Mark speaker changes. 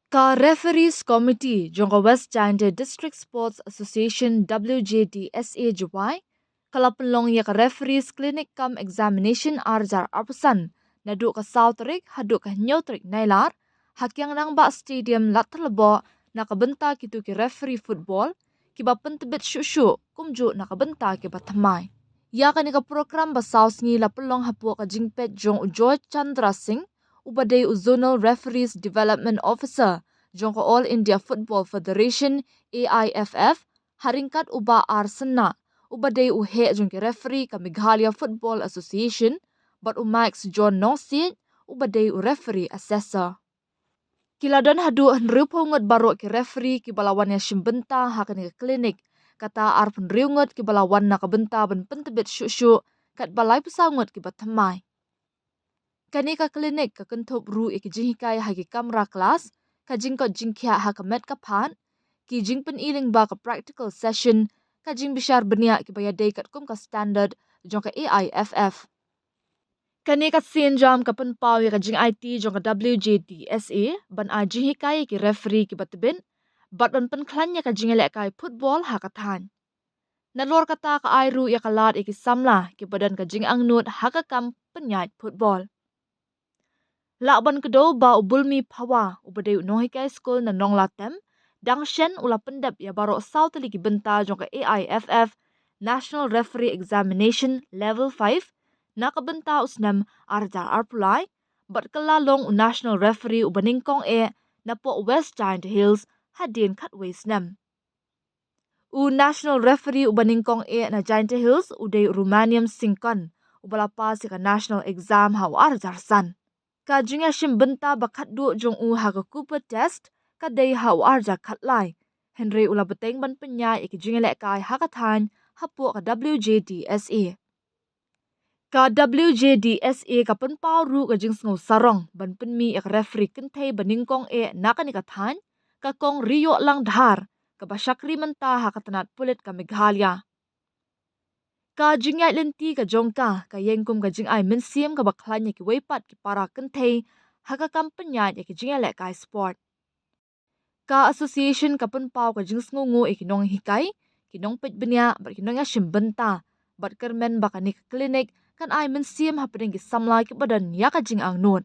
Speaker 1: Ka Referees Committee jongka West China District Sports Association WJDSA Juwai kalapelong ya ka referees clinic kam examination arjar arpasan nadu ka Southrik hadu ka Nyotrik nailar hakyang nang ba stadium latlabo nakabenta kitu ki referee football kiba pentebet syusyu kumju nakabenta kiba thamai ya ka ni ka program ba saus ngi lapelong hapu ka jingpet jong ujoy Chandra Singh ubadai zonal referees development officer jongko All India Football Federation AIFF haringkat uba arsena ubadai uhe jongki referee ka Meghalaya Football Association but umax John Nosit ubadai referee assessor kiladan hadu henrupungod barok ki referee ki balawan Iashimbynta hakan ki klinik kata ar penriungot ki balawan nakabenta ben pentebet syusyu kat balai pesangot ki bathamai kani ka klinik ka kentup ru iki jingkai hagi kamera kelas ka jingkot jingkia haka met kapan ki jingpen iling ba ka practical session ka jing bishar benia ki bayadai kat kum ka standard jong ka AIFF kani ka sin jam ka penpau ya ka jing IT jong ka WJDSA ban a jingkai ki referee ki batbin bat ban penklanya ka jingele kai football haka than nalor kata ka airu ya ka lat iki samla ki badan ka jing angnut haka kam penyat football Lakban kedo ba ubulmi pawa ubade nohikai school na nong latem dangshen ula pendap ya baro South ligi benta jong ka AIFF National Referee Examination Level 5 na kabenta usnam arjar arpulai bat kelalong National Referee ubaningkong na po West Giant Hills hadin katway snam. National Referee ubaningkong na Giant Hills uday Romanian singkon ubalapa si ka national exam haw arjar san. Ka Iashimbynta bakat du jong haka Cooper test ka day haw arja katlai. Henry ula beteng ban penyai iki jingele kai hakathan hapu ka WJDSA. Ka WJDSA ka penpau ru ka jing sngo sarong ban penmi ek referee kentei baningkong naka ni kathan ka kong rio lang dhar ka basyakri menta hakatanat pulit ka Meghalaya. Ka jingay lenti ka jongka ka yengkum ka jingay mensiam ka baklanya ki weipat ki para kentei haka kampanya ya ki jingay lek kai sport. Ka association ka penpau ka jing sngungu ikinong hikai kinong petbenya bat kinong Iashimbynta bat kermen bakani ka klinik kan ay mensiam hapadeng ki samlai ki badan ya ka jing angnut.